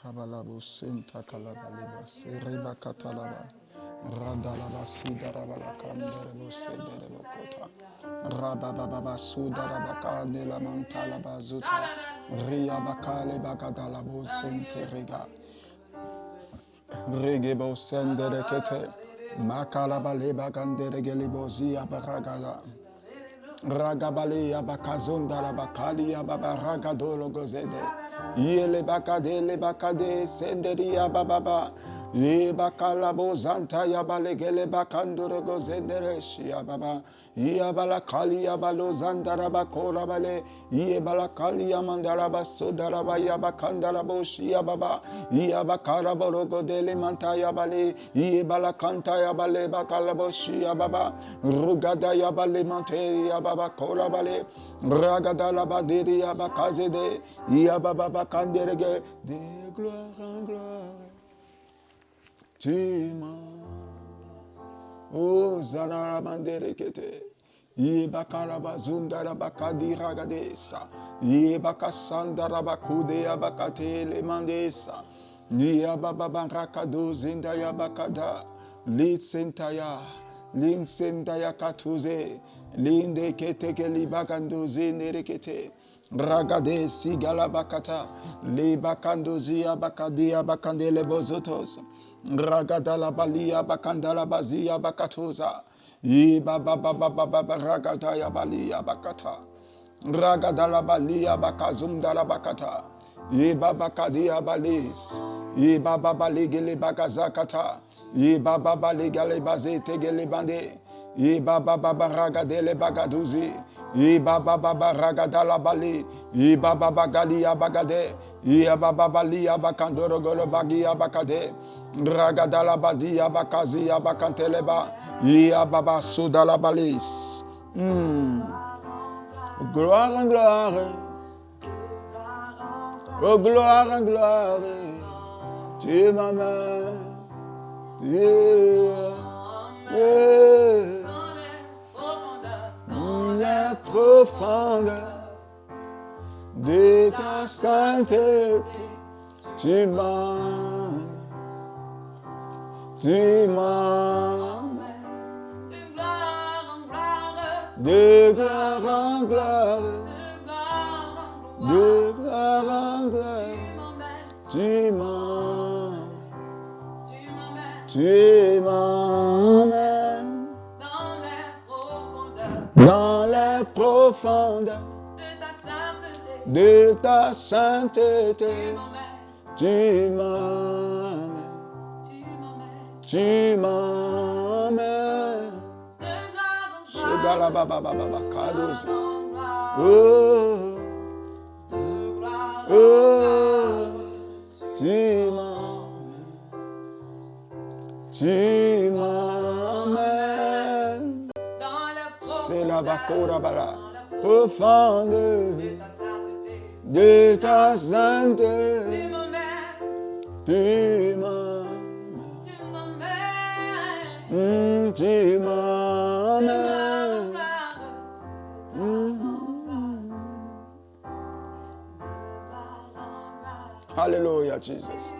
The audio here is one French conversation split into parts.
Kabalabo Senta Kalabaleba Sereba Katalaba Radalaba Sidarabala Kanderebo Sederebo Kota Rabababa Sudarabaka Nela Mantalaba Zuta Ria Bakale Bagadalabo Sente Rega Regebo Sendere Kete Makalabale Bagandere Gelibo Zia Baragada Ragabale Abakazunda Rabakali Ababaragadolo Gozede Yele Bakade Senderi Abababa Ye Bakalabo Zanta Yabalegele Bakandoro Gozendere Shiababa Yabalakali Abalo Zandarabakora Bale Yebalakali Amandaraba Sodaraba Yabakandarabo Shiababa Yabakaraborogo Dele Mantaya Bale Yebalakanta Yabale Bakalabo Shiababa Rugada Yabale Mante Yababa Kola Bale Ragadala Bandiri Yabakazede Yababa Bakanderege de gloire en gloire. Tu O Zanara Bandere Kete Yebakalaba Zundara Bakadi Ragadesa Yebakasandara Bakude Abakate Le Mandesa Yababa Rakado Zindaya Bakada Lit Sentaya Lin Sendaya Katuze Linde Keteke Libakando Zenerekete Ragade Sigala Bakata Le Bakandozia Bakadia Bakandele Bozotos Ragadala Balia Bakandala Bazia Bakatoza Baba Ragadaya Balia Bakata Ragadala Balia Bakazundala Bakata Baba Kadia Balis Baba Baligele Bagazakata Baba Baligale Bazete Gele Bande Baba Ragadele Bagaduzi Baba Ragadala Bali Baba Bagalia Bagade Baba Balia Bakandoro Golo Bagia Bakade Ragadala Badia Bakazia Bakanteleba Baba Sudala Balis Gloire en gloire Oh gloire en gloire Tu m'amènes dans les profondeurs de ta sainteté, tu m'amènes de gloire en gloire, de gloire en gloire, tu m'amènes dans les profondeurs de ta sainteté, tu m'amènes tu m'amènes c'est la bakora bala profonde de ta sainteté, tu m'amènes. Hallelujah, Jesus.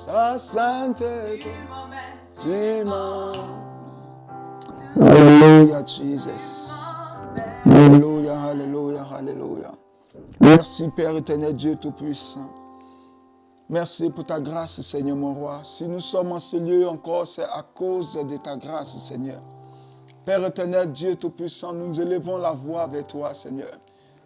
Ta sainteté, tu m'amènes. Hallelujah, Jesus. Alléluia, alléluia, alléluia. Merci Père éternel, Dieu Tout-Puissant. Merci pour ta grâce, Seigneur mon roi. Si nous sommes en ce lieu encore, c'est à cause de ta grâce, Seigneur. Père éternel, Dieu Tout-Puissant, nous élevons la voix avec toi, Seigneur.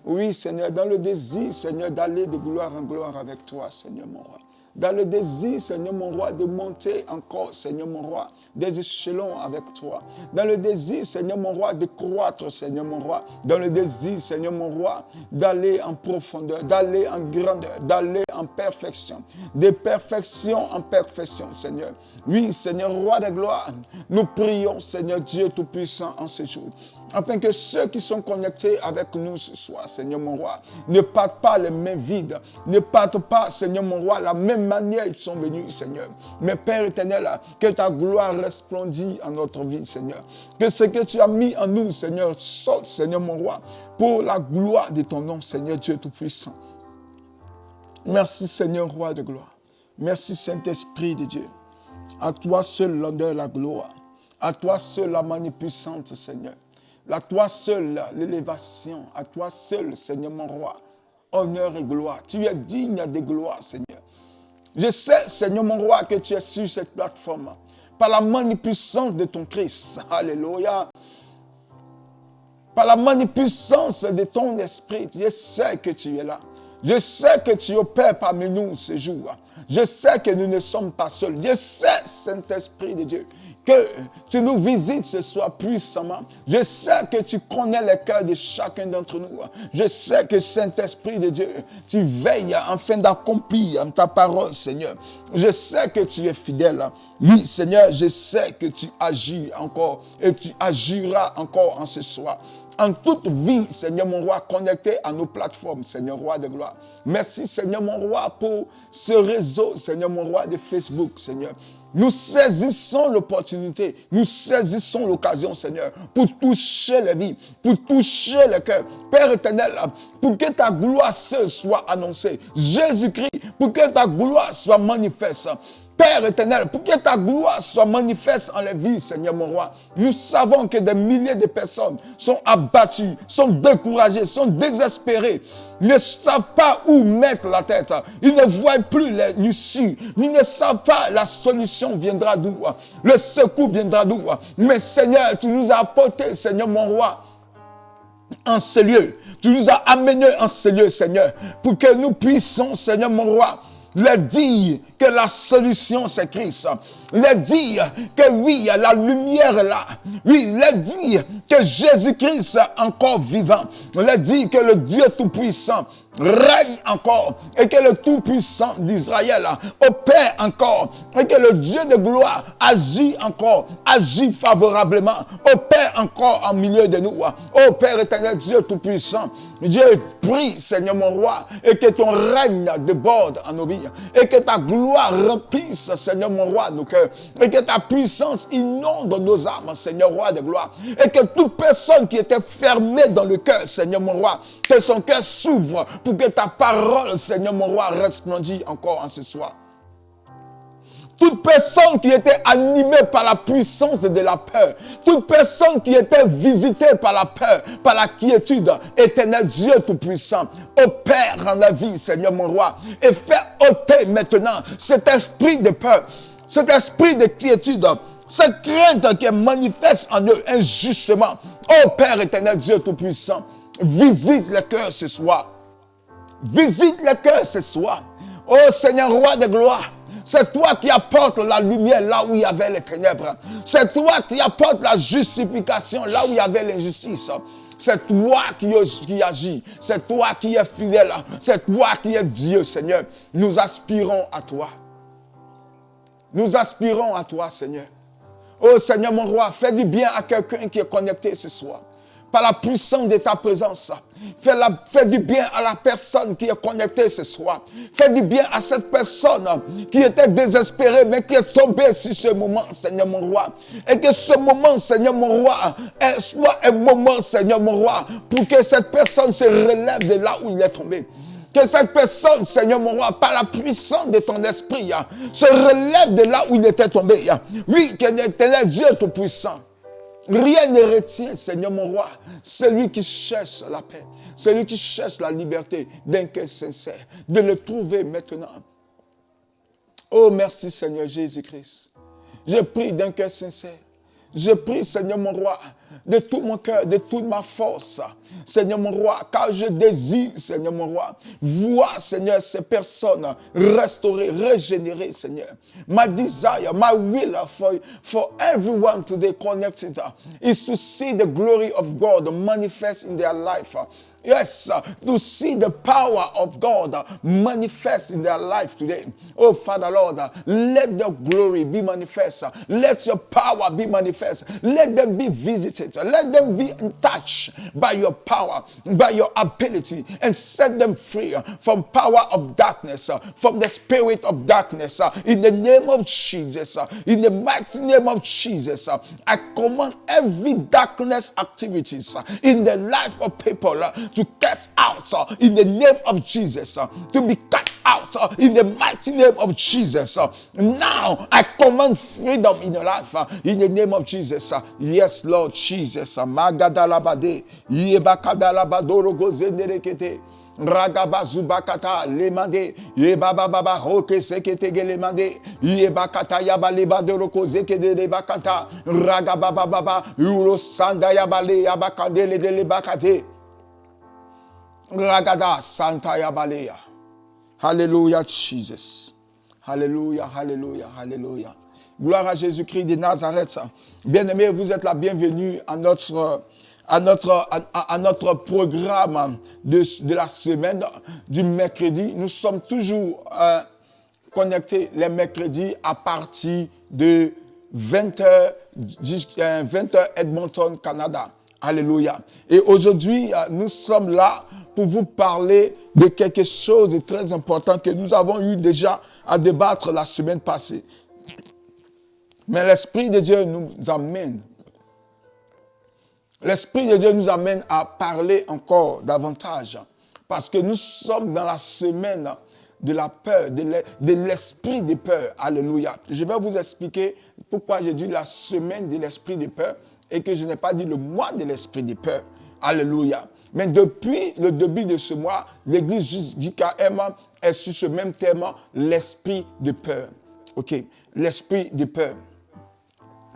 Oui, Seigneur, dans le désir, Seigneur, d'aller de gloire en gloire avec toi, Seigneur mon roi. dans le désir, Seigneur mon roi, de monter encore, Seigneur mon roi, des échelons avec toi. Dans le désir, Seigneur mon roi, de croître, Seigneur mon roi. Dans le désir, Seigneur mon roi, d'aller en profondeur, d'aller en grandeur, d'aller en perfection. De perfection en perfection, Seigneur. Oui, Seigneur, roi de gloire, nous prions, Seigneur Dieu Tout-Puissant, en ce jour, afin que ceux qui sont connectés avec nous ce soir, Seigneur mon roi, ne partent pas les mains vides, ne partent pas, Seigneur mon roi, la même manière ils sont venus, Seigneur. Mais Père éternel, que ta gloire resplendisse en notre vie, Seigneur. Que ce que tu as mis en nous, Seigneur, saute, Seigneur mon roi, pour la gloire de ton nom, Seigneur Dieu Tout-Puissant. Merci, Seigneur, roi de gloire. Merci, Saint-Esprit de Dieu. À toi seul l'honneur, la gloire. À toi seul la magnificence, Seigneur. À toi seul l'élévation. À toi seul, Seigneur mon roi, honneur et gloire. Tu es digne de gloire, Seigneur. Je sais, Seigneur mon roi, que tu es sur cette plateforme par la magnificence de ton Christ. Alléluia. Par la magnificence de ton esprit, je sais que tu es là. Je sais que tu opères parmi nous ce jour. Je sais que nous ne sommes pas seuls. Je sais, Saint-Esprit de Dieu, que tu nous visites ce soir puissamment. Je sais que tu connais le cœur de chacun d'entre nous. Je sais que, Saint-Esprit de Dieu, tu veilles afin d'accomplir ta parole, Seigneur. Je sais que tu es fidèle. Oui, Seigneur, je sais que tu agis encore et tu agiras encore en ce soir. En toute vie, Seigneur mon roi, connecté à nos plateformes, Seigneur roi de gloire. Merci, Seigneur mon roi, pour ce réseau, Seigneur mon roi, de Facebook, Seigneur. Nous saisissons l'opportunité, nous saisissons l'occasion, Seigneur, pour toucher les vies, pour toucher le cœur. Père éternel, pour que ta gloire seule soit annoncée. Jésus-Christ, pour que ta gloire soit manifeste. Père éternel, pour que ta gloire soit manifeste en les vies, Seigneur mon roi. Nous savons que des milliers de personnes sont abattues, sont découragées, sont désespérées. Ils ne savent pas où mettre la tête. Ils ne voient plus l'issue. Ils ne savent pas la solution viendra d'où. Le secours viendra d'où. Mais Seigneur, tu nous as apporté, Seigneur mon roi, en ce lieu. Tu nous as amenés en ce lieu, Seigneur, pour que nous puissions, Seigneur mon roi, leur dire que la solution c'est Christ. Leur dire que oui, la lumière est là. Oui, leur dire que Jésus-Christ est encore vivant. Leur dire que le Dieu Tout-Puissant règne encore et que le Tout-Puissant d'Israël opère encore et que le Dieu de gloire agit encore, agit favorablement, opère encore en milieu de nous. Ô Père éternel, Dieu Tout-Puissant, Dieu prie, Seigneur mon roi, et que ton règne déborde en nos vies et que ta gloire remplisse, Seigneur mon roi, nos cœurs et que ta puissance inonde nos âmes, Seigneur roi de gloire, et que toute personne qui était fermée dans le cœur, Seigneur mon roi, que son cœur s'ouvre pour que ta parole, Seigneur mon roi, resplendisse encore en ce soir. Toute personne qui était animée par la puissance de la peur, toute personne qui était visitée par la peur, par la quiétude, éternel Dieu Tout-Puissant, opère en la vie, Seigneur mon roi, et fais ôter maintenant cet esprit de peur, cet esprit de quiétude, cette crainte qui est manifeste en eux injustement. Ô Père éternel Dieu Tout-Puissant, visite le cœur ce soir. Visite le cœur ce soir. Ô Seigneur roi de gloire, c'est toi qui apportes la lumière là où il y avait les ténèbres. C'est toi qui apportes la justification là où il y avait l'injustice. C'est toi qui agis. C'est toi qui es fidèle. C'est toi qui es Dieu, Seigneur. Nous aspirons à toi. Nous aspirons à toi, Seigneur. Oh Seigneur mon roi, fais du bien à quelqu'un qui est connecté ce soir. Par la puissance de ta présence. Fais du bien à la personne qui est connectée ce soir. Fais du bien à cette personne qui était désespérée, mais qui est tombée sur ce moment, Seigneur mon roi. Et que ce moment, Seigneur mon roi, soit un moment, Seigneur mon roi, pour que cette personne se relève de là où il est tombé. Que cette personne, Seigneur mon roi, par la puissance de ton esprit, se relève de là où il était tombé. Oui, que l'éternel Dieu Tout-Puissant. Rien ne retient, Seigneur mon roi, celui qui cherche la paix, celui qui cherche la liberté d'un cœur sincère, de le trouver maintenant. Oh, merci Seigneur Jésus-Christ. Je prie d'un cœur sincère. Je prie, Seigneur mon roi, de tout mon cœur, de toute ma force. Seigneur mon roi, car je désire, Seigneur mon roi, voir, Seigneur, ces personnes restaurées, régénérées, Seigneur. My desire, my will for everyone today connected is to see the glory of God manifest in their life. Yes, to see the power of God manifest in their life today. Oh, Father, Lord, let the glory be manifest. Let your power be manifest. Let them be visited. Let them be touched by your power, by your ability, and set them free from power of darkness, from the spirit of darkness. In the name of Jesus, in the mighty name of Jesus, I command every darkness activities in the life of people to cast out in the name of Jesus, to be cast out in the mighty name of Jesus. Now I command freedom in your life in the name of Jesus. Yes, Lord Jesus. Magadalabade, Yebakadalabadoro gozenderekete. Ragabazubakata lemande yebaba roke sekete gelemande yebakata yabaleba de roko zekede de bakata ragababa ulo sanda yabale yabakandele de lebakate ragada santa yabalea. Hallelujah Jesus. Hallelujah, hallelujah, hallelujah. Gloire à Jésus-Christ de Nazareth. Bien-aimés, vous êtes la bienvenue à notre programme de la semaine du mercredi. Nous sommes toujours connectés les mercredis à partir de 20h Edmonton, Canada. Alléluia. Et aujourd'hui, nous sommes là pour vous parler de quelque chose de très important que nous avons eu déjà à débattre la semaine passée. Mais l'Esprit de Dieu nous amène. L'Esprit de Dieu nous amène à parler encore davantage. Parce que nous sommes dans la semaine de la peur, de l'esprit de peur. Alléluia. Je vais vous expliquer pourquoi j'ai dit la semaine de l'esprit de peur et que je n'ai pas dit le mois de l'esprit de peur. Alléluia. Mais depuis le début de ce mois, l'église JKM est sur ce même thème, l'esprit de peur. OK, l'esprit de peur.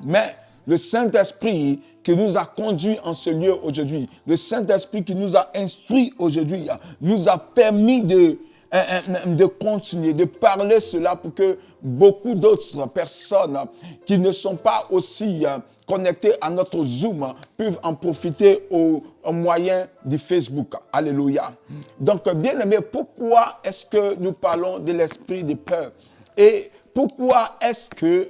Mais le Saint-Esprit qui nous a conduits en ce lieu aujourd'hui, le Saint-Esprit qui nous a instruits aujourd'hui, nous a permis de continuer, de parler cela pour que beaucoup d'autres personnes qui ne sont pas aussi connectées à notre Zoom peuvent en profiter au moyen du Facebook. Alléluia. Donc, bien aimé, pourquoi est-ce que nous parlons de l'esprit de peur? Et pourquoi est-ce que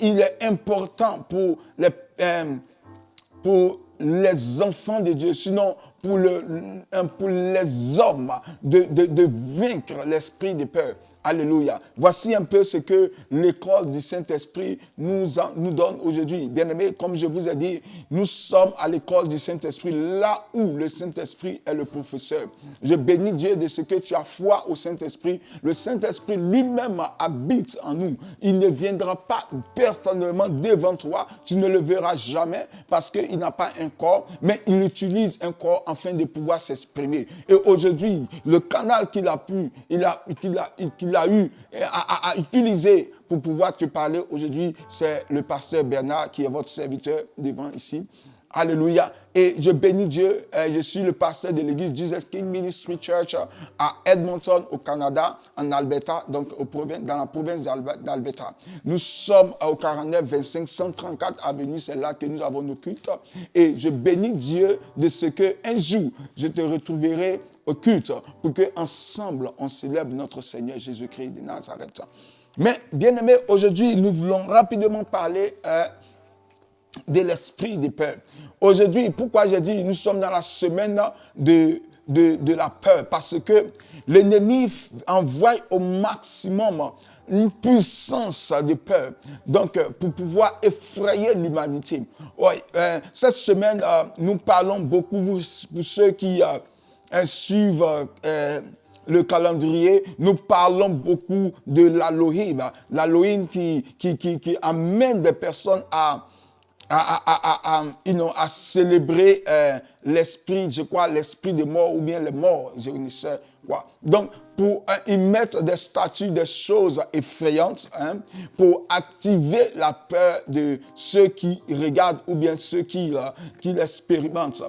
il est important pour les enfants de Dieu, sinon pour les hommes, de vaincre l'esprit de peur? Alléluia. Voici un peu ce que l'école du Saint-Esprit nous donne aujourd'hui. Bien-aimés, comme je vous ai dit, nous sommes à l'école du Saint-Esprit, là où le Saint-Esprit est le professeur. Je bénis Dieu de ce que tu as foi au Saint-Esprit. Le Saint-Esprit lui-même habite en nous. Il ne viendra pas personnellement devant toi. Tu ne le verras jamais parce qu'il n'a pas un corps, mais il utilise un corps afin de pouvoir s'exprimer. Et aujourd'hui, le canal qu'il a eu à utiliser pour pouvoir te parler aujourd'hui, c'est le pasteur Bernard qui est votre serviteur devant ici. Alléluia. Et je bénis Dieu. Je suis le pasteur de l'église Jesus King Ministry Church à Edmonton, au Canada, en Alberta, donc dans la province d'Alberta. Nous sommes au 49-25 134 avenue, c'est là que nous avons nos cultes. Et je bénis Dieu de ce qu'un jour, je te retrouverai au culte pour qu'ensemble, on célèbre notre Seigneur Jésus-Christ de Nazareth. Mais, bien aimés, aujourd'hui, nous voulons rapidement parler de l'esprit de peur. Aujourd'hui, pourquoi j'ai dit nous sommes dans la semaine de la peur? Parce que l'ennemi envoie au maximum une puissance de peur, donc pour pouvoir effrayer l'humanité. Ouais, cette semaine, nous parlons beaucoup, pour ceux qui suivent le calendrier, nous parlons beaucoup de l'Halloween. L'Halloween qui amène des personnes à à célébrer l'esprit, je crois, l'esprit de mort ou bien les morts, je ne sais quoi. Donc, pour y mettre des statues, des choses effrayantes, pour activer la peur de ceux qui regardent ou bien ceux qui l'expérimentent.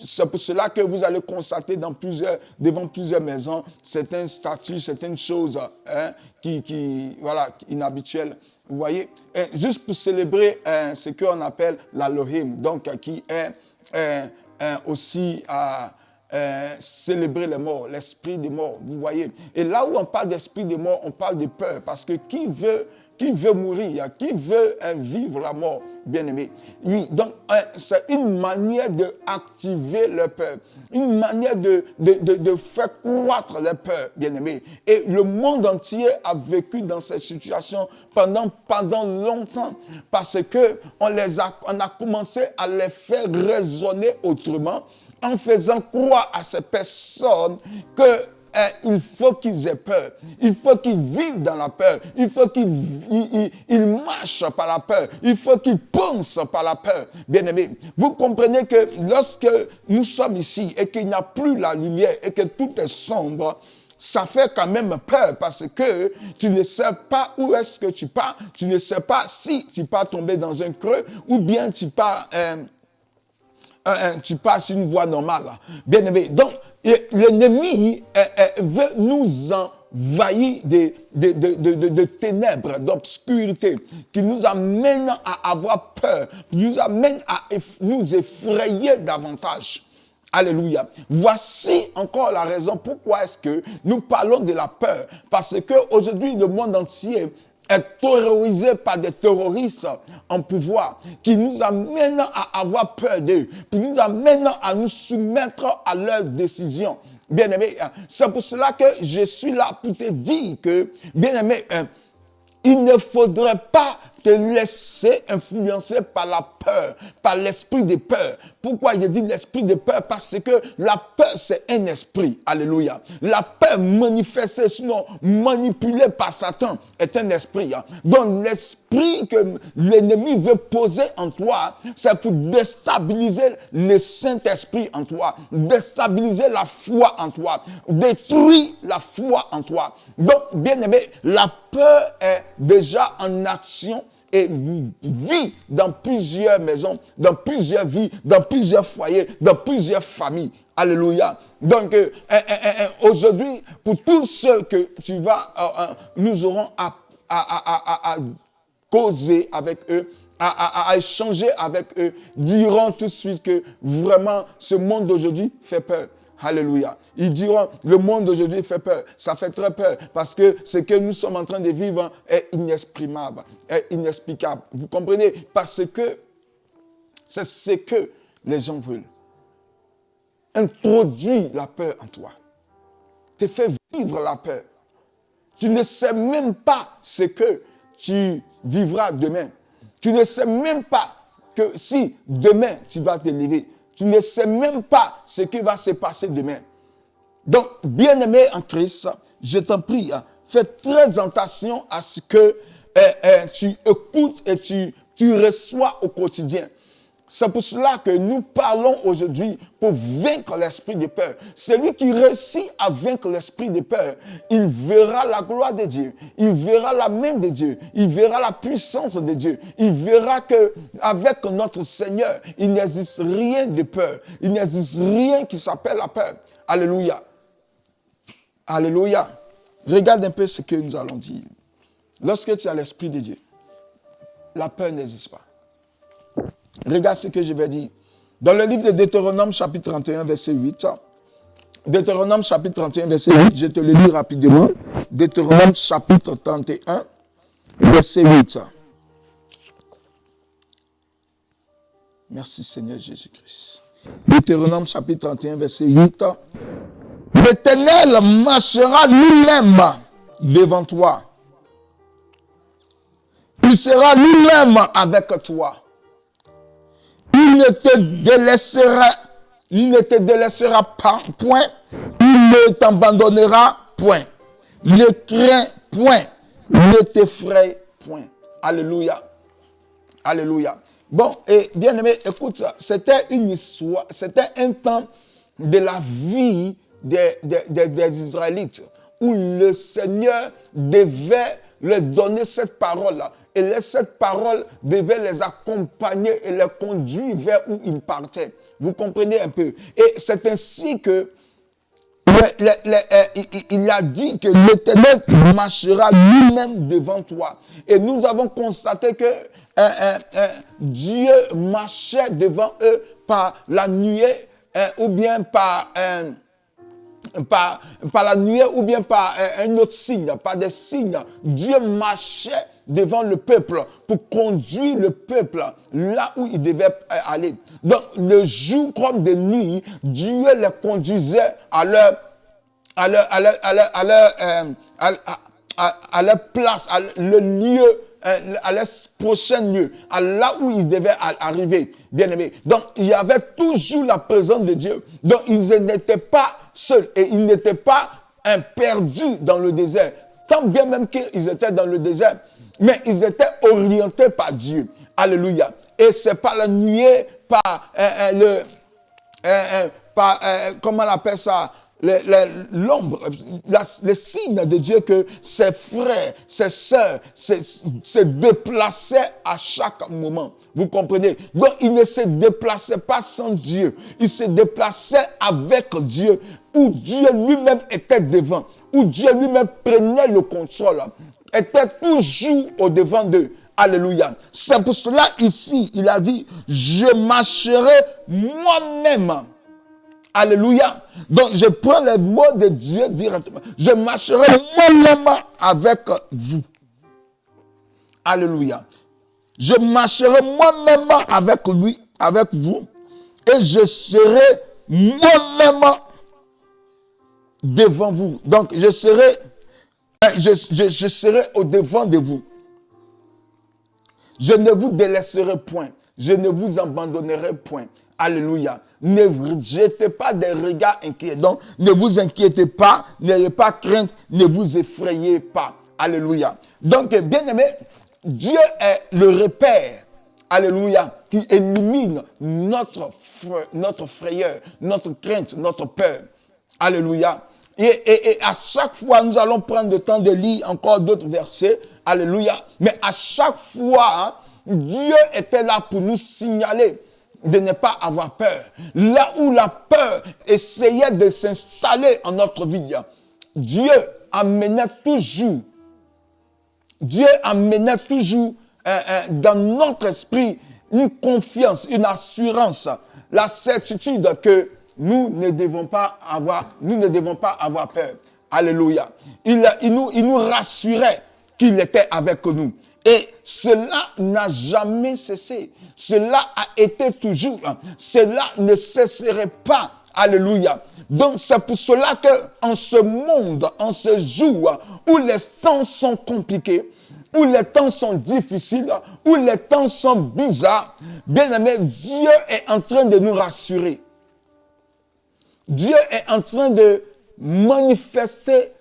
C'est pour cela que vous allez constater devant plusieurs maisons certaines statues, certaines choses inhabituelles. Vous voyez, juste pour célébrer ce qu'on appelle l'Elohim, donc qui est aussi célébrer les morts, l'esprit des morts, vous voyez. Et là où on parle d'esprit des morts, on parle de peur, parce que qui veut mourir, qui veut vivre la mort, bien-aimé. Oui, donc c'est une manière d'activer leur peur, une manière de faire croître leur peur, bien-aimé. Et le monde entier a vécu dans cette situation pendant longtemps, parce que on a commencé à les faire raisonner autrement, en faisant croire à ces personnes qu'il faut qu'ils aient peur, il faut qu'ils vivent dans la peur, il faut qu'ils marchent par la peur, il faut qu'ils pensent par la peur. Bien-aimés, vous comprenez que lorsque nous sommes ici et qu'il n'y a plus la lumière et que tout est sombre, ça fait quand même peur parce que tu ne sais pas où est-ce que tu pars, tu ne sais pas si tu pars tomber dans un creux ou bien tu pars sur une voie normale. Bien-aimé. Donc, l'ennemi veut nous envahir de ténèbres, d'obscurité, qui nous amène à avoir peur, qui nous amène à nous effrayer davantage. Alléluia. Voici encore la raison pourquoi est-ce que nous parlons de la peur. Parce qu'aujourd'hui, le monde entier est terrorisé par des terroristes en pouvoir qui nous amènent à avoir peur d'eux, qui nous amènent à nous soumettre à leurs décisions. Bien-aimé, c'est pour cela que je suis là pour te dire que, bien-aimé, il ne faudrait pas te laisser influencer par la peur, par l'esprit de peur. Pourquoi je dis l'esprit de peur? Parce que la peur, c'est un esprit. Alléluia. La peur manifestée, sinon manipulée par Satan, est un esprit. Donc l'esprit que l'ennemi veut poser en toi, c'est pour déstabiliser le Saint-Esprit en toi, déstabiliser la foi en toi, détruire la foi en toi. Donc, bien aimé, la peur est déjà en action et vit dans plusieurs maisons, dans plusieurs vies, dans plusieurs foyers, dans plusieurs familles. Alléluia. Donc, aujourd'hui, pour tous ceux que nous aurons à causer avec eux, à échanger avec eux, diront tout de suite que vraiment ce monde d'aujourd'hui fait peur. Alléluia. Ils diront, le monde d'aujourd'hui fait peur. Ça fait très peur parce que ce que nous sommes en train de vivre est inexprimable, est inexplicable. Vous comprenez? Parce que c'est ce que les gens veulent. Introduis la peur en toi. Te fais vivre la peur. Tu ne sais même pas ce que tu vivras demain. Tu ne sais même pas que si demain tu vas te lever, tu ne sais même pas ce qui va se passer demain. Donc, bien-aimé en Christ, je t'en prie, fais très attention à ce que tu écoutes et tu reçois au quotidien. C'est pour cela que nous parlons aujourd'hui pour vaincre l'esprit de peur. Celui qui réussit à vaincre l'esprit de peur, il verra la gloire de Dieu, il verra la main de Dieu, il verra la puissance de Dieu, il verra que avec notre Seigneur, il n'existe rien de peur, il n'existe rien qui s'appelle la peur. Alléluia. Alléluia. Regarde un peu ce que nous allons dire. Lorsque tu as l'esprit de Dieu, la peur n'existe pas. Regarde ce que je vais dire. Dans le livre de Deutéronome, chapitre 31, verset 8. Deutéronome, chapitre 31, verset 8. Je te le lis rapidement. Deutéronome, chapitre 31, verset 8. Merci Seigneur Jésus-Christ. Deutéronome, chapitre 31, verset 8. L'Éternel marchera lui-même devant toi. Il sera lui-même avec toi. Il ne te délaissera pas, point. Il ne t'abandonnera point. Ne crains point. Ne t'effraie point. Alléluia. Alléluia. Bon, et bien aimé, écoute ça. C'était une histoire, c'était un temps de la vie des Israélites où le Seigneur devait leur donner cette parole-là. Et cette parole devait les accompagner et les conduire vers où ils partaient. Vous comprenez un peu? Et c'est ainsi que il a dit que l'Éternel marchera lui-même devant toi. Et nous avons constaté que Dieu marchait devant eux par la nuée ou bien par la nuée ou bien par un autre signe, par des signes. Dieu marchait devant le peuple pour conduire le peuple là où il devait aller. Donc, le jour comme de nuit, Dieu les conduisait à leur place, à le lieu, à leur prochain lieu, à là où ils devaient arriver, bien aimés. Donc, il y avait toujours la présence de Dieu. Donc, ils n'étaient pas seuls et ils n'étaient pas perdus dans le désert. Tant bien même qu'ils étaient dans le désert, mais ils étaient orientés par Dieu. Alléluia. Et c'est par la nuée, par comment on appelle ça, l'ombre, les signes de Dieu que ses frères, ses sœurs se déplaçaient à chaque moment. Vous comprenez? Donc, ils ne se déplaçaient pas sans Dieu. Ils se déplaçaient avec Dieu, où Dieu lui-même était devant, où Dieu lui-même prenait le contrôle, était toujours au devant d'eux. Alléluia. C'est pour cela, ici, il a dit, je marcherai moi-même. Alléluia. Donc, je prends les mots de Dieu directement. Je marcherai moi-même avec vous. Alléluia. Je marcherai moi-même avec lui, avec vous, et je serai moi-même devant vous. Donc, je serai au devant de vous. Je ne vous délaisserai point. Je ne vous abandonnerai point. Alléluia. Ne jetez pas des regards inquiets. Donc, ne vous inquiétez pas, n'ayez pas crainte, ne vous effrayez pas. Alléluia. Donc, bien aimé, Dieu est le repère. Alléluia. Qui élimine notre frayeur, notre crainte, notre peur. Alléluia. Et à chaque fois, nous allons prendre le temps de lire encore d'autres versets. Alléluia. Mais à chaque fois, Dieu était là pour nous signaler de ne pas avoir peur. Là où la peur essayait de s'installer en notre vie, Dieu amenait toujours dans notre esprit une confiance, une assurance, la certitude que nous ne devons pas avoir peur. Alléluia. Il nous rassurait qu'il était avec nous. Et cela n'a jamais cessé. Cela a été toujours. Cela ne cesserait pas. Alléluia. Donc c'est pour cela que en ce monde, en ce jour où les temps sont compliqués, où les temps sont difficiles, où les temps sont bizarres, bien aimé, Dieu est en train de nous rassurer. Dieu est en train de manifester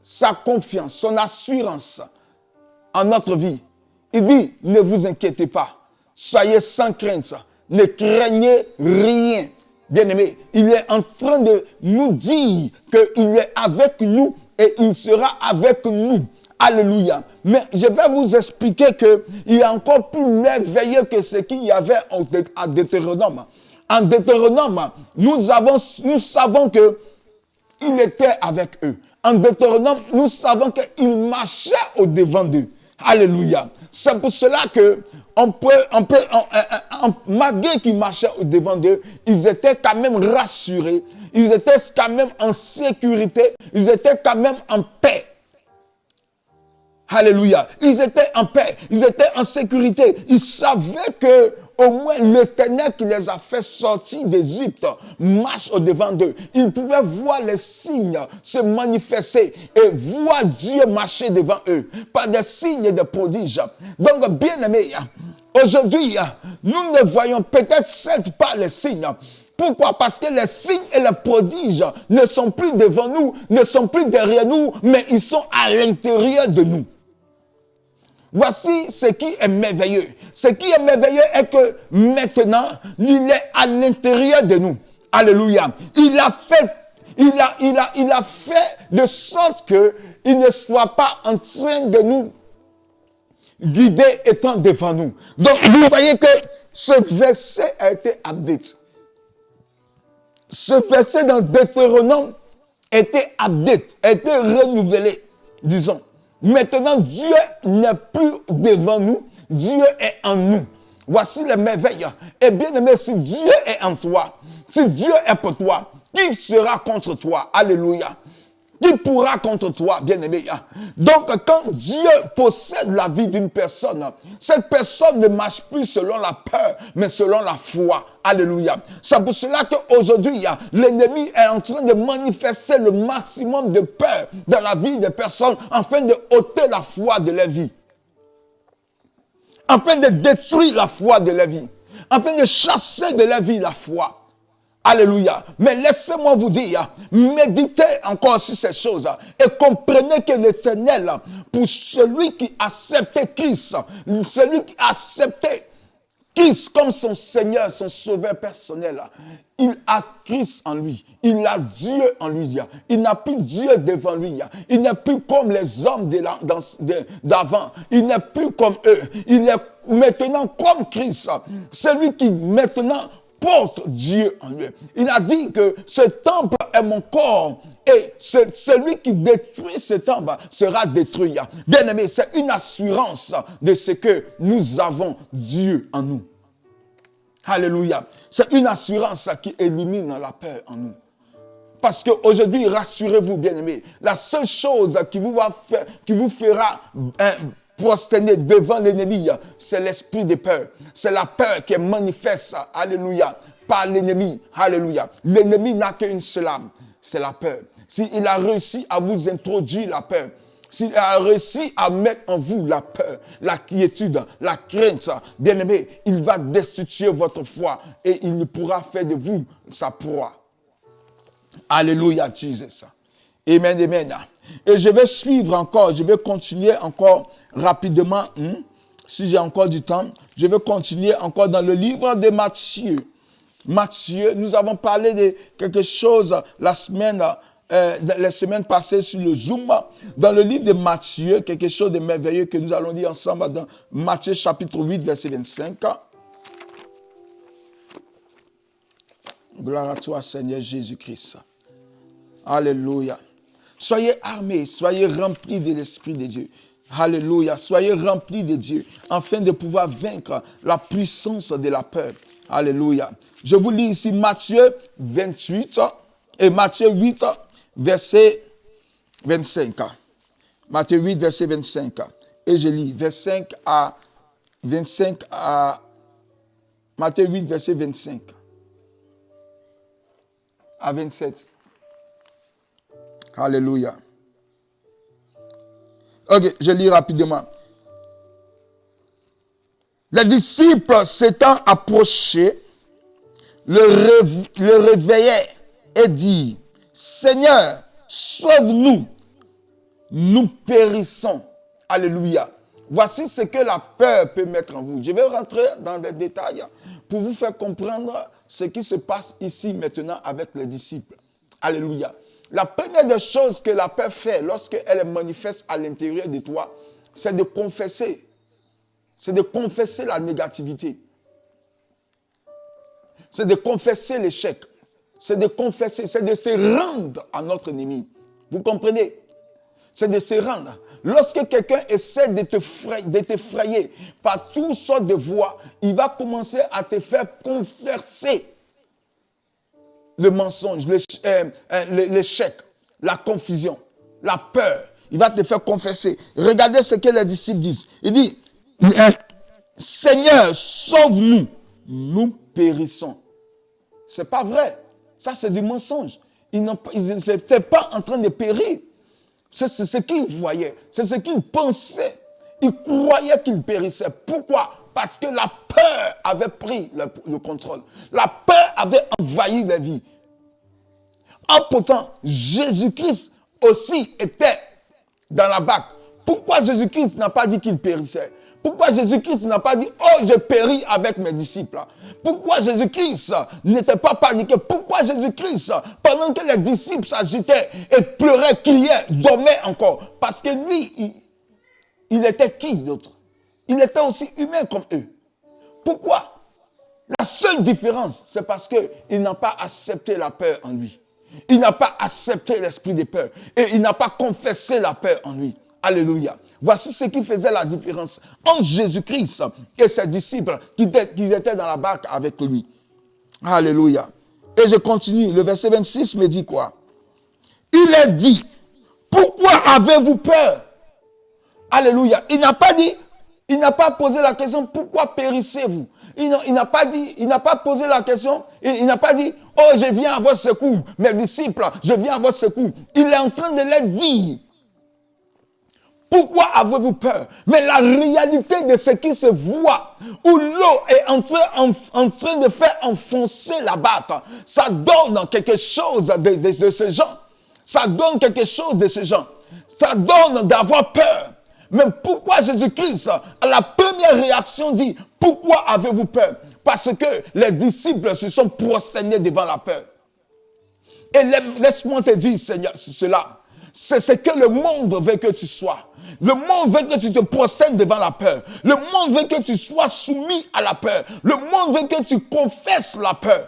sa confiance, son assurance en notre vie. Il dit, ne vous inquiétez pas, soyez sans crainte, ne craignez rien. Bien-aimé, il est en train de nous dire qu'il est avec nous et il sera avec nous. Alléluia. Mais je vais vous expliquer qu'il est encore plus merveilleux que ce qu'il y avait en Deutéronome. En Deutéronome, nous savons qu'il était avec eux. En Deutéronome, nous savons qu'il marchait au devant d'eux. Alléluia. C'est pour cela que malgré qu'ils marchaient au devant d'eux, ils étaient quand même rassurés. Ils étaient quand même en sécurité. Ils étaient quand même en paix. Alléluia. Ils étaient en paix. Ils étaient en sécurité. Ils savaient que au moins l'Éternel qui les a fait sortir d'Égypte marche au devant d'eux. Ils pouvaient voir les signes se manifester et voir Dieu marcher devant eux par des signes et des prodiges. Donc, bien aimés, aujourd'hui, nous ne voyons peut-être certes pas les signes. Pourquoi? Parce que les signes et les prodiges ne sont plus devant nous, ne sont plus derrière nous, mais ils sont à l'intérieur de nous. Voici ce qui est merveilleux. Ce qui est merveilleux est que maintenant, il est à l'intérieur de nous. Alléluia. Il a fait de sorte qu'il ne soit pas en train de nous guider étant devant nous. Donc, vous voyez que ce verset a été update. Ce verset dans Deutéronome a été update, a été renouvelé, disons. Maintenant, Dieu n'est plus devant nous, Dieu est en nous. Voici les merveilles. Et bien aimé, si Dieu est en toi, si Dieu est pour toi, qui sera contre toi? Alléluia. Qui pourra contre toi, bien-aimé? Donc, quand Dieu possède la vie d'une personne, cette personne ne marche plus selon la peur, mais selon la foi. Alléluia. C'est pour cela qu'aujourd'hui, l'ennemi est en train de manifester le maximum de peur dans la vie des personnes afin de ôter la foi de leur vie. Afin de détruire la foi de leur vie. Afin de chasser de leur vie la foi. Alléluia. Mais laissez-moi vous dire, méditez encore sur ces choses et comprenez que l'Éternel, pour celui qui acceptait Christ, celui qui acceptait Christ comme son Seigneur, son Sauveur personnel, il a Christ en lui. Il a Dieu en lui. Il n'a plus Dieu devant lui. Il n'est plus comme les hommes d'avant. Il n'est plus comme eux. Il est maintenant comme Christ. Celui qui maintenant porte Dieu en lui. Il a dit que ce temple est mon corps et celui qui détruit ce temple sera détruit. Bien aimé, c'est une assurance de ce que nous avons Dieu en nous. Alléluia. C'est une assurance qui élimine la peur en nous. Parce qu'aujourd'hui, rassurez-vous, bien aimé, la seule chose qui vous fera prosterner devant l'ennemi, c'est l'esprit de peur. C'est la peur qui est manifeste, alléluia, par l'ennemi, alléluia. L'ennemi n'a qu'une seule âme, c'est la peur. S'il a réussi à vous introduire la peur, s'il a réussi à mettre en vous la peur, la quiétude, la crainte, bien aimé, il va destituer votre foi et il ne pourra faire de vous sa proie. Alléluia, Jesus. Amen, amen. Et je vais suivre encore, je vais continuer encore rapidement, si j'ai encore du temps, je vais continuer encore dans le livre de Matthieu. Matthieu, nous avons parlé de quelque chose les semaines passées sur le Zoom. Dans le livre de Matthieu, quelque chose de merveilleux que nous allons lire ensemble dans Matthieu chapitre 8, verset 25. Gloire à toi, Seigneur Jésus-Christ. Alléluia. Soyez armés, soyez remplis de l'Esprit de Dieu. Alléluia. Soyez remplis de Dieu afin de pouvoir vaincre la puissance de la peur. Alléluia. Je vous lis ici Matthieu 28 et Matthieu 8, verset 25. Matthieu 8, verset 25. Et je lis 25 à Matthieu 8, verset 25 à 27. Alléluia. Ok, je lis rapidement. Les disciples s'étant approchés, le réveillaient et dit, Seigneur, sauve-nous, nous périssons. Alléluia. Voici ce que la peur peut mettre en vous. Je vais rentrer dans des détails pour vous faire comprendre ce qui se passe ici maintenant avec les disciples. Alléluia. La première des choses que la peur fait lorsqu'elle est manifeste à l'intérieur de toi, c'est de confesser. C'est de confesser la négativité. C'est de confesser l'échec. C'est de confesser, c'est de se rendre à notre ennemi. Vous comprenez? C'est de se rendre. Lorsque quelqu'un essaie de t'effrayer par toutes sortes de voies, il va commencer à te faire confesser le mensonge, l'échec, la confusion, la peur. Il va te faire confesser. Regardez ce que les disciples disent. Il dit, Seigneur, sauve-nous, nous périssons. C'est pas vrai. Ça, c'est du mensonge. Ils n'étaient pas en train de périr. C'est ce qu'ils voyaient. C'est ce qu'ils pensaient. Ils croyaient qu'ils périssaient. Pourquoi? Parce que la peur avait pris le contrôle. La peur avait envahi la vie. Pourtant, Jésus-Christ aussi était dans la barque. Pourquoi Jésus-Christ n'a pas dit qu'il périssait? Pourquoi Jésus-Christ n'a pas dit « Oh, je péris avec mes disciples » Pourquoi Jésus-Christ n'était pas paniqué? Pourquoi Jésus-Christ, pendant que les disciples s'agitaient et pleuraient, criaient, dormaient encore? Parce que lui, il était qui d'autre? Il était aussi humain comme eux. Pourquoi? La seule différence, c'est parce qu'il n'a pas accepté la peur en lui. Il n'a pas accepté l'esprit de peur. Et il n'a pas confessé la peur en lui. Alléluia. Voici ce qui faisait la différence entre Jésus-Christ et ses disciples qui étaient dans la barque avec lui. Alléluia. Et je continue. Le verset 26 me dit quoi? Il est dit, pourquoi avez-vous peur? Alléluia. Il n'a pas posé la question, pourquoi périssez-vous? Il n'a pas posé la question, il n'a pas dit, oh, je viens à votre secours, mes disciples, je viens à votre secours. Il est en train de leur dire, pourquoi avez-vous peur? Mais la réalité de ce qui se voit, où l'eau est en train de faire enfoncer la barque, ça donne quelque chose de ces gens. Ça donne quelque chose de ces gens. Ça donne d'avoir peur. Mais pourquoi Jésus-Christ, à la première réaction, dit, pourquoi avez-vous peur? Parce que les disciples se sont prosternés devant la peur. Et laisse-moi te dire, Seigneur, cela. C'est ce que le monde veut que tu sois. Le monde veut que tu te prosternes devant la peur. Le monde veut que tu sois soumis à la peur. Le monde veut que tu confesses la peur.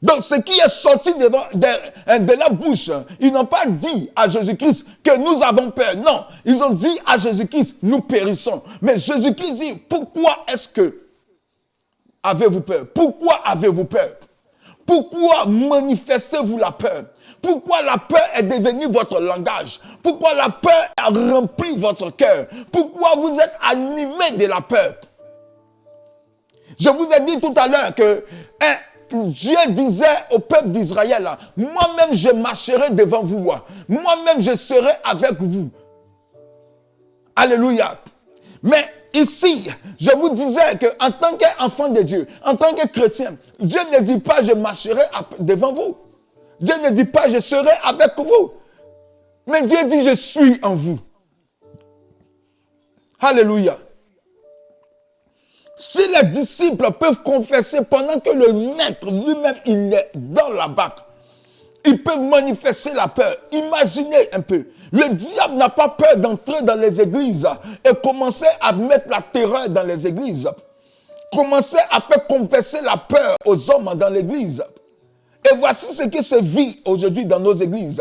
Donc, ce qui est sorti de la bouche, ils n'ont pas dit à Jésus-Christ que nous avons peur. Non, ils ont dit à Jésus-Christ, nous périssons. Mais Jésus-Christ dit, pourquoi est-ce que avez-vous peur? Pourquoi avez-vous peur? Pourquoi manifestez-vous la peur? Pourquoi la peur est devenue votre langage? Pourquoi la peur a rempli votre cœur? Pourquoi vous êtes animé de la peur? Je vous ai dit tout à l'heure que Dieu disait au peuple d'Israël, moi-même je marcherai devant vous, moi-même je serai avec vous. Alléluia. Mais ici, je vous disais qu'en tant qu'enfant de Dieu, en tant que chrétien, Dieu ne dit pas je marcherai devant vous. Dieu ne dit pas je serai avec vous. Mais Dieu dit je suis en vous. Alléluia. Si les disciples peuvent confesser pendant que le maître lui-même il est dans la barque, ils peuvent manifester la peur. Imaginez un peu. Le diable n'a pas peur d'entrer dans les églises et commencer à mettre la terreur dans les églises. Commencer à confesser la peur aux hommes dans l'église. Et voici ce qui se vit aujourd'hui dans nos églises.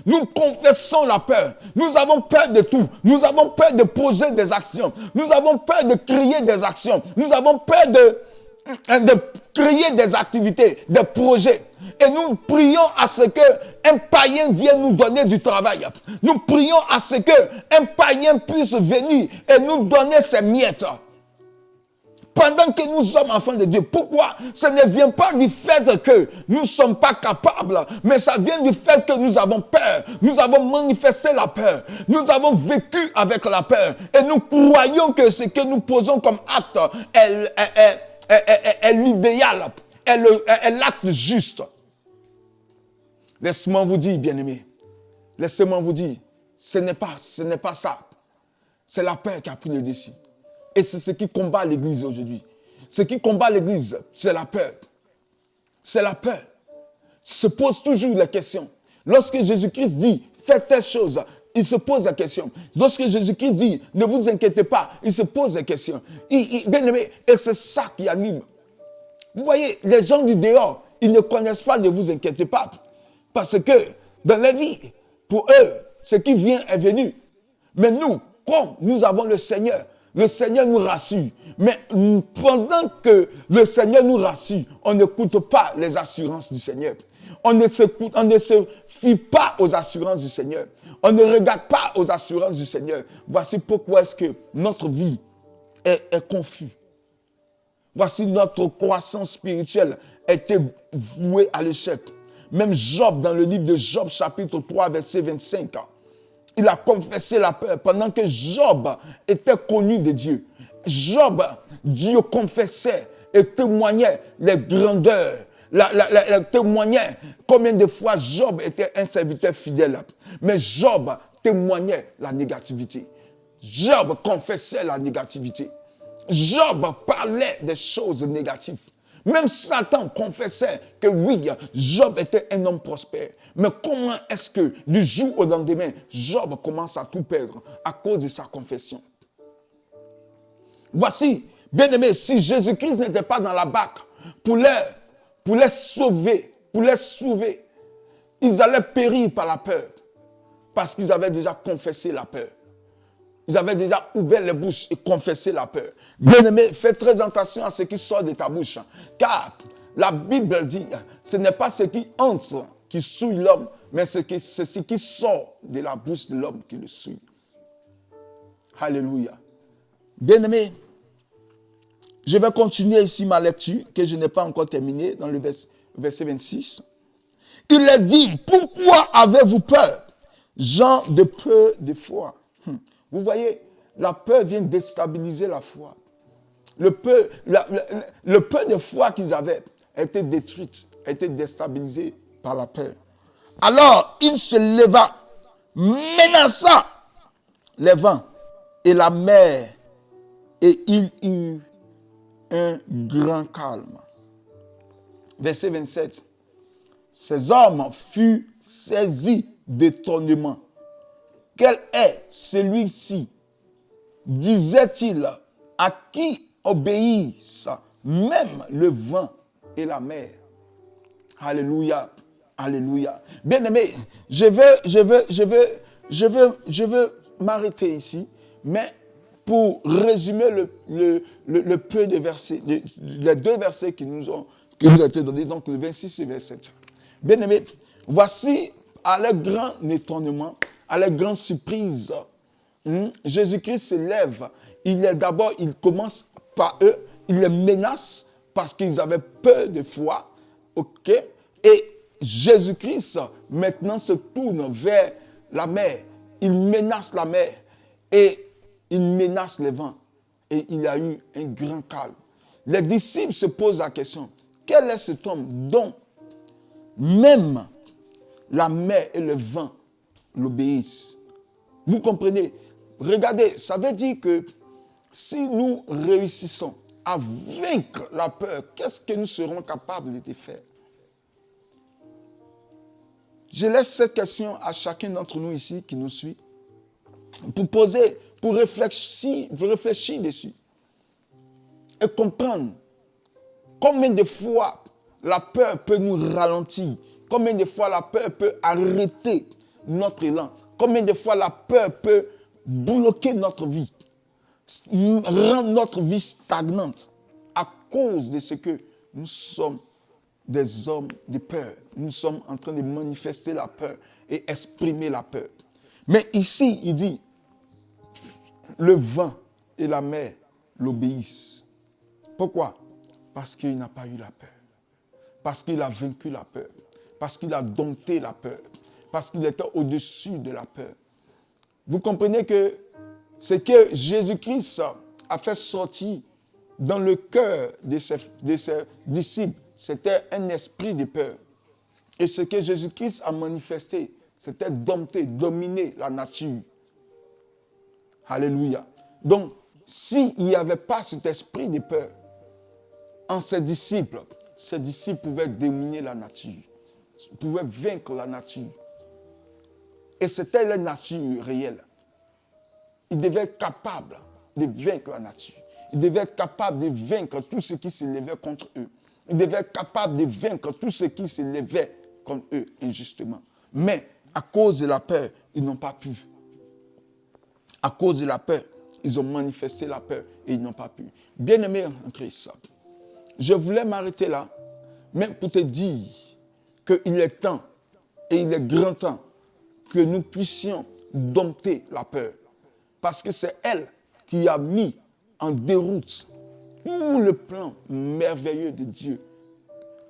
Nous confessons la peur. Nous avons peur de tout. Nous avons peur de poser des actions. Nous avons peur de créer des actions. Nous avons peur de créer des activités, des projets. Et nous prions à ce qu'un païen vienne nous donner du travail. Nous prions à ce qu'un païen puisse venir et nous donner ses miettes. Pendant que nous sommes enfants de Dieu. Pourquoi? Ce ne vient pas du fait que nous ne sommes pas capables, mais ça vient du fait que nous avons peur. Nous avons manifesté la peur. Nous avons vécu avec la peur. Et nous croyons que ce que nous posons comme acte est l'idéal, est l'acte juste. Laissez-moi vous dire, bien-aimés, laissez-moi vous dire, ce n'est pas ça. C'est la peur qui a pris le dessus. Et c'est ce qui combat l'église aujourd'hui. Ce qui combat l'église, c'est la peur. C'est la peur. Se pose toujours la question. Lorsque Jésus-Christ dit, faites telle chose, il se pose la question. Lorsque Jésus-Christ dit, ne vous inquiétez pas, il se pose la question. Bien aimé, et c'est ça qui anime. Vous voyez, les gens du dehors, ils ne connaissent pas, ne vous inquiétez pas. Parce que dans la vie, pour eux, ce qui vient est venu. Mais nous, comme nous avons le Seigneur nous rassure. Mais pendant que le Seigneur nous rassure, on n'écoute pas les assurances du Seigneur. On ne se fie pas aux assurances du Seigneur. On ne regarde pas aux assurances du Seigneur. Voici pourquoi est-ce que notre vie est confuse. Voici notre croissance spirituelle était vouée à l'échec. Même Job, dans le livre de Job, chapitre 3, verset 25, il a confessé la peur pendant que Job était connu de Dieu. Job, Dieu confessait et témoignait les grandeurs. Témoignait combien de fois Job était un serviteur fidèle. Mais Job témoignait la négativité. Job confessait la négativité. Job parlait des choses négatives. Même Satan confessait que oui, Job était un homme prospère. Mais comment est-ce que du jour au lendemain, Job commence à tout perdre à cause de sa confession? Voici, bien aimé, si Jésus-Christ n'était pas dans la barque pour les sauver, ils allaient périr par la peur. Parce qu'ils avaient déjà confessé la peur. Ils avaient déjà ouvert les bouches et confessé la peur. Bien-aimé, fais très attention à ce qui sort de ta bouche. Car la Bible dit, ce n'est pas ce qui entre qui souille l'homme, mais c'est ce qui sort de la bouche de l'homme qui le souille. Alléluia. Bien-aimé, je vais continuer ici ma lecture, que je n'ai pas encore terminée, dans le verset 26. Il est dit, pourquoi avez-vous peur, gens de peu de foi? Vous voyez, la peur vient déstabiliser la foi. Le peu de foi qu'ils avaient a été détruite, a été déstabilisé par la peur. Alors, il se leva, menaça les vents et la mer, et il eut un grand calme. Verset 27. Ces hommes furent saisis d'étonnement. Quel est celui-ci, disait-il, à qui obéissent même le vent et la mer? Alléluia, alléluia. Bien-aimé, je veux m'arrêter ici, mais pour résumer le peu de versets, les deux versets qui nous ont été donnés, donc le 26 et 27. Bien-aimé, voici à leur grand étonnement, à leur grande surprise, Jésus-Christ se lève. Il commence par eux, il les menace parce qu'ils avaient peur de foi. Ok? Et Jésus-Christ maintenant se tourne vers la mer. Il menace la mer et il menace les vents. Et il a eu un grand calme. Les disciples se posent la question, quel est cet homme dont même la mer et le vent l'obéissent? Vous comprenez? Regardez, ça veut dire que si nous réussissons à vaincre la peur, qu'est-ce que nous serons capables de faire? Je laisse cette question à chacun d'entre nous ici qui nous suit pour réfléchir dessus et comprendre combien de fois la peur peut nous ralentir, combien de fois la peur peut arrêter notre élan, combien de fois la peur peut bloquer notre vie, rendre notre vie stagnante à cause de ce que nous sommes des hommes de peur. Nous sommes en train de manifester la peur et exprimer la peur. Mais ici, il dit, le vent et la mer l'obéissent. Pourquoi? Parce qu'il n'a pas eu la peur. Parce qu'il a vaincu la peur. Parce qu'il a dompté la peur. Parce qu'il était au-dessus de la peur. Vous comprenez que ce que Jésus-Christ a fait sortir dans le cœur de ses disciples, c'était un esprit de peur. Et ce que Jésus-Christ a manifesté, c'était dompter, dominer la nature. Alléluia. Donc, s'il n'y avait pas cet esprit de peur en ses disciples pouvaient dominer la nature, pouvaient vaincre la nature. Et c'était la nature réelle. Ils devaient être capables de vaincre la nature. Ils devaient être capables de vaincre tout ce qui se levait contre eux. Ils devaient être capables de vaincre tout ce qui se levait contre eux injustement. Mais à cause de la peur, ils n'ont pas pu. À cause de la peur, ils ont manifesté la peur et ils n'ont pas pu. Bien-aimé en Christ, je voulais m'arrêter là, mais pour te dire qu'il est temps et il est grand temps que nous puissions dompter la peur. Parce que c'est elle qui a mis en déroute tout le plan merveilleux de Dieu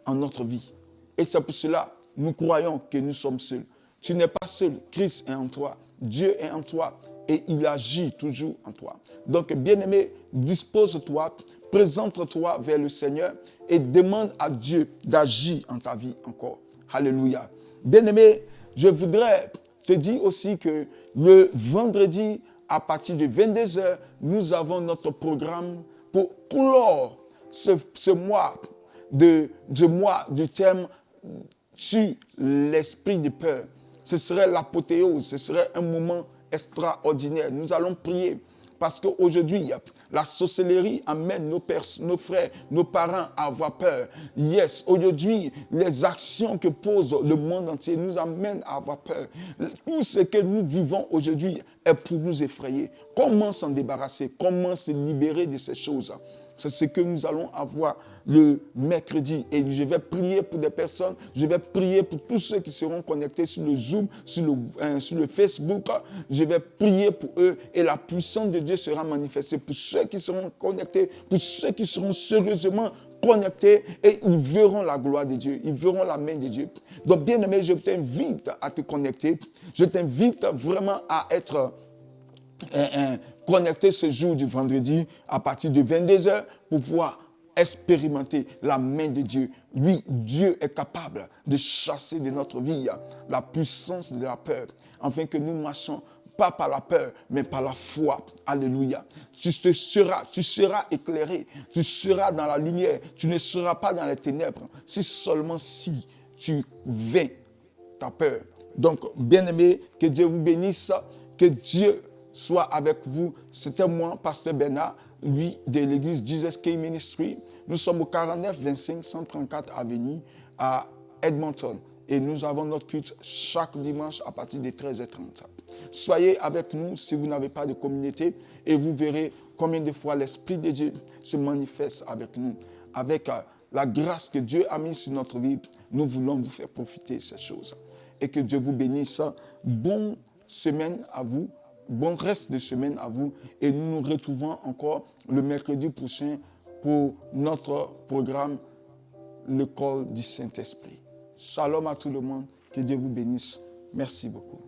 en notre vie. Et c'est pour cela que nous croyons que nous sommes seuls. Tu n'es pas seul, Christ est en toi, Dieu est en toi et il agit toujours en toi. Donc, bien-aimé, dispose-toi, présente-toi vers le Seigneur et demande à Dieu d'agir en ta vie encore. Alléluia. Bien-aimé, je voudrais te dire aussi que le vendredi à partir de 22h, nous avons notre programme pour clore ce mois du thème sur l'esprit de peur. Ce serait l'apothéose, ce serait un moment extraordinaire. Nous allons prier parce qu'aujourd'hui, la sorcellerie amène nos frères, nos parents à avoir peur. Yes, aujourd'hui, les actions que pose le monde entier nous amènent à avoir peur. Tout ce que nous vivons aujourd'hui est pour nous effrayer. Comment s'en débarrasser? Comment se libérer de ces choses? C'est ce que nous allons avoir le mercredi. Et je vais prier pour des personnes, je vais prier pour tous ceux qui seront connectés sur le Zoom, sur le Facebook. Je vais prier pour eux et la puissance de Dieu sera manifestée pour ceux qui seront connectés, pour ceux qui seront sérieusement connectés et ils verront la gloire de Dieu, ils verront la main de Dieu. Donc bien aimé, je t'invite à te connecter. Je t'invite vraiment à être connecté ce jour du vendredi à partir de 22h pour pouvoir expérimenter la main de Dieu. Oui, Dieu est capable de chasser de notre vie la puissance de la peur, afin que nous marchions pas par la peur, mais par la foi. Alléluia. Tu seras éclairé, tu seras dans la lumière, tu ne seras pas dans les ténèbres, si seulement si tu vaincs ta peur. Donc, bien-aimés, que Dieu vous bénisse, que Dieu soit avec vous. C'était moi, Pasteur Bernard, lui, de l'église Jesus King Ministry. Nous sommes au 49 25 134 avenue à Edmonton. Et nous avons notre culte chaque dimanche à partir de 13h30. Soyez avec nous si vous n'avez pas de communauté et vous verrez combien de fois l'Esprit de Dieu se manifeste avec nous. Avec la grâce que Dieu a mise sur notre vie, nous voulons vous faire profiter de ces choses. Et que Dieu vous bénisse. Bonne semaine à vous. Bon reste de semaine à vous et nous nous retrouvons encore le mercredi prochain pour notre programme L'école du Saint-Esprit. Shalom à tout le monde, que Dieu vous bénisse. Merci beaucoup.